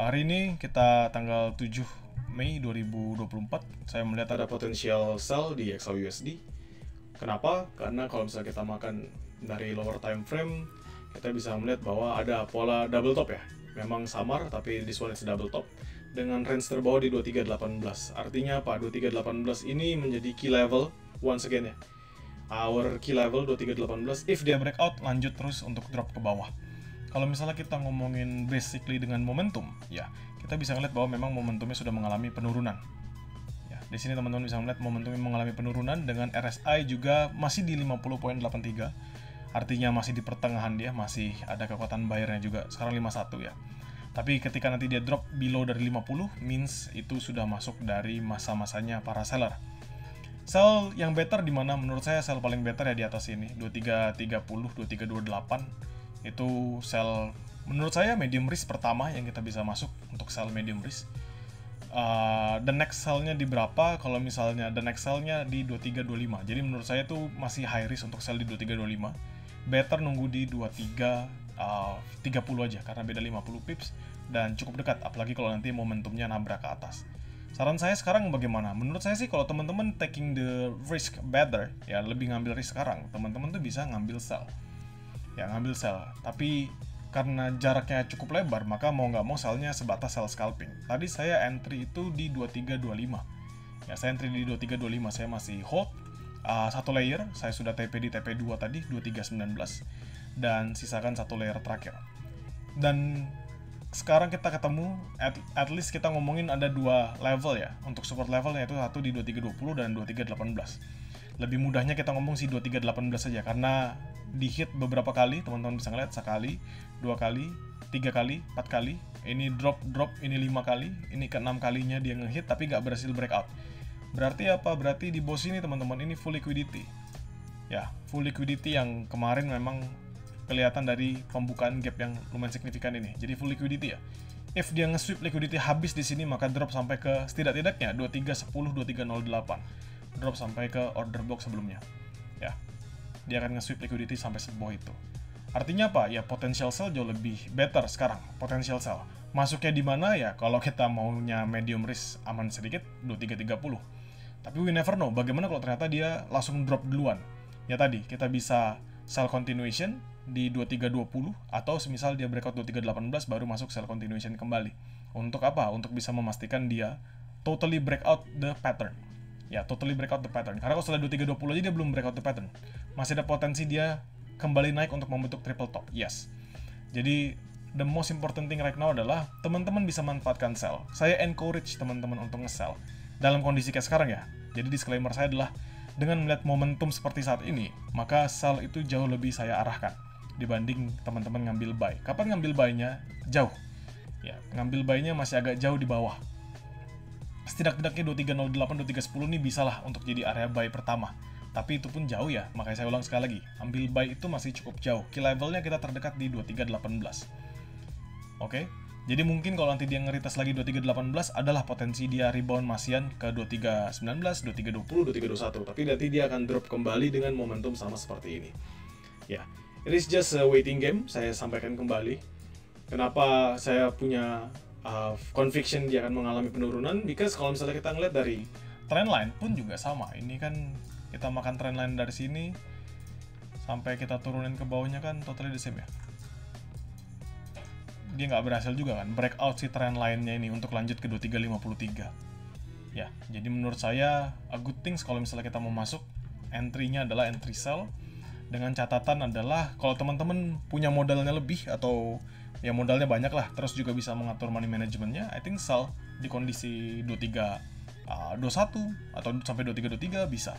Hari ini kita tanggal 7 Mei 2024. Saya melihat ada potensial sell di XAUUSD. Kenapa? Karena kalau misalnya kita makan dari lower time frame, kita bisa melihat bahwa ada pola double top ya. Memang samar, tapi this one is double top dengan range terbawah di 2318. Artinya apa? 2318 ini menjadi key level once again ya. Our key level 2318 if dia breakout lanjut terus untuk drop ke bawah. Kalau misalnya kita ngomongin basically dengan momentum, ya kita bisa ngeliat bahwa memang momentumnya sudah mengalami penurunan. Ya, di sini teman-teman bisa melihat momentumnya mengalami penurunan dengan RSI juga masih di 50.83. Artinya masih di pertengahan dia, masih ada kekuatan buyer-nya juga. Sekarang 51 ya. Tapi ketika nanti dia drop below dari 50, means itu sudah masuk dari masa-masanya para seller. Sell yang better di mana menurut saya sell paling better ya di atas ini, 2330, 2328. Itu sell menurut saya medium risk pertama yang kita bisa masuk untuk sell medium risk. The next sell-nya di berapa? Kalau misalnya the next sell-nya di 2325. Jadi menurut saya itu masih high risk untuk sell di 2325. Better nunggu di 2330 aja karena beda 50 pips dan cukup dekat, apalagi kalau nanti momentumnya nabrak ke atas. Saran saya sekarang bagaimana? Menurut saya sih kalau teman-teman taking the risk better, ya lebih ngambil risk sekarang, teman-teman tuh bisa ngambil sell. Ya ngambil sell, tapi karena jaraknya cukup lebar, maka mau nggak mau sellnya sebatas sell scalping. Tadi saya entry itu di 2325. Ya saya entry di 2325, saya masih hold satu layer, saya sudah TP di TP2 tadi 2319 dan sisakan satu layer terakhir. Dan sekarang kita ketemu at least kita ngomongin ada dua level ya untuk support level, yaitu satu di 2320 dan 2318. Lebih mudahnya kita ngomong si 2318 saja karena di hit beberapa kali, teman-teman bisa ngeliat sekali, dua kali, tiga kali, empat kali. Ini drop, ini 5 kali, ini ke-6 kalinya dia ngehit tapi nggak berhasil breakout. Berarti apa? Berarti di bawah sini teman-teman ini full liquidity. Ya, full liquidity yang kemarin memang kelihatan dari pembukaan gap yang lumayan signifikan ini. Jadi full liquidity ya. If dia nge-sweep liquidity habis di sini, maka drop sampai ke setidak-tidaknya 2310, 2308. Drop sampai ke order box sebelumnya. Ya. Dia akan nge-sweep liquidity sampai sebawah itu. Artinya apa? Ya potential sell jauh lebih better sekarang. Potential sell. Masuknya di mana ya? Kalau kita maunya medium risk aman sedikit 2330. Tapi we never know bagaimana kalau ternyata dia langsung drop duluan. Ya tadi kita bisa sell continuation di 2320 atau semisal dia breakout 2318 baru masuk sell continuation kembali. Untuk apa? Untuk bisa memastikan dia totally breakout the pattern. Ya, totally breakout the pattern. Karena kalau setelah 2320 aja dia belum breakout the pattern. Masih ada potensi dia kembali naik untuk membentuk triple top. Yes. Jadi, the most important thing right now adalah teman-teman bisa manfaatkan sell. Saya encourage teman-teman untuk nge-sell. Dalam kondisi kayak sekarang ya. Jadi disclaimer saya adalah dengan melihat momentum seperti saat ini, maka sell itu jauh lebih saya arahkan dibanding teman-teman ngambil buy. Kapan ngambil buy-nya? Jauh. Ya, ngambil buy-nya masih agak jauh di bawah. Setidak-tidaknya 2308, 2310 ini bisa lah untuk jadi area buy pertama. Tapi itu pun jauh ya, makanya saya ulang sekali lagi. Ambil buy itu masih cukup jauh. Key levelnya kita terdekat di 2318. Oke? Jadi mungkin kalau nanti dia ngeritas lagi 2318 adalah potensi dia rebound masian ke 2319, 2320, 2321. Tapi nanti dia akan drop kembali dengan momentum sama seperti ini. Ya, it is just a waiting game. Saya sampaikan kembali. Kenapa saya punya conviction dia akan mengalami penurunan, because kalau misalnya kita ngeliat dari trendline pun juga sama. Ini kan kita makan trendline dari sini sampai kita turunin ke bawahnya kan totally the same ya. Dia nggak berhasil juga kan breakout si trendline-nya ini untuk lanjut ke 2353. Ya, jadi menurut saya a good things kalau misalnya kita mau masuk, entry-nya adalah entry sell dengan catatan adalah kalau teman-teman punya modalnya lebih atau ya modalnya banyak lah, terus juga bisa mengatur money managementnya, I think sell di kondisi 2321 atau sampai 2323 bisa.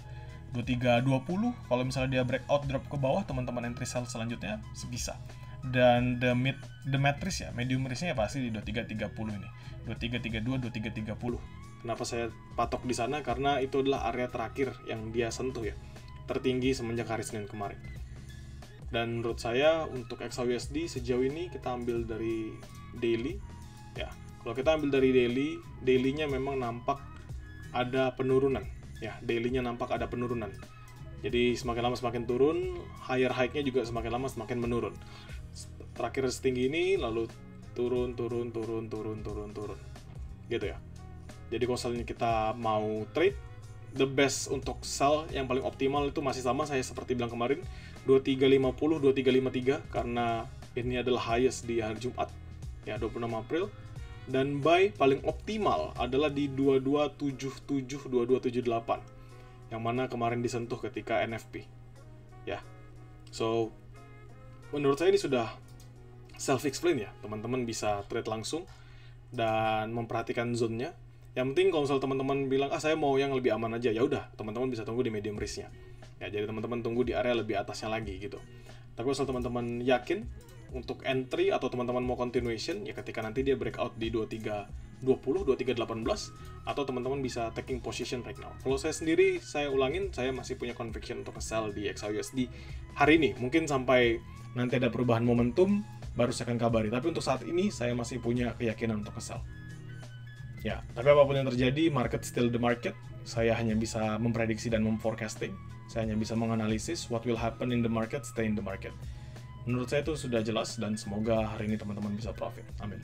2320 kalau misalnya dia breakout drop ke bawah, teman-teman entry sell selanjutnya bisa. Dan the matrix ya, medium risk-nya ya pasti di 2330 ini. 2332, 2330. Kenapa saya patok di sana? Karena itu adalah area terakhir yang dia sentuh ya. Tertinggi semenjak hari Senin kemarin. Dan menurut saya untuk XAUUSD sejauh ini kita ambil dari daily ya. Kalau kita ambil dari daily-nya memang nampak ada penurunan ya, daily-nya nampak ada penurunan. Jadi semakin lama semakin turun, higher high-nya juga semakin lama semakin menurun. Terakhir setinggi ini, lalu turun gitu ya. Jadi kalau misalnya kita mau trade, the best untuk sell yang paling optimal itu masih sama saya seperti bilang kemarin, 2350, 2353, karena ini adalah highest di hari Jumat ya, 26 April. Dan buy paling optimal adalah di 2277, 2278, yang mana kemarin disentuh ketika NFP ya. So menurut saya ini sudah self-explain ya, teman-teman bisa trade langsung dan memperhatikan zone-nya. Yang penting kalau misalnya teman-teman bilang, saya mau yang lebih aman aja, ya udah, teman-teman bisa tunggu di medium risk-nya. Ya, jadi teman-teman tunggu di area lebih atasnya lagi gitu. Tapi kalau teman-teman yakin untuk entry atau teman-teman mau continuation, ya ketika nanti dia breakout di 2320, 2318, atau teman-teman bisa taking position right now. Kalau saya sendiri, saya ulangin, saya masih punya conviction untuk sell di XAUSD hari ini. Mungkin sampai nanti ada perubahan momentum, baru saya akan kabari. Tapi untuk saat ini, saya masih punya keyakinan untuk sell. Ya, tapi apapun yang terjadi, market still the market. Saya hanya bisa memprediksi dan memforecasting. Saya hanya bisa menganalisis what will happen in the market, stay in the market. Menurut saya itu sudah jelas, dan semoga hari ini teman-teman bisa profit. Amin.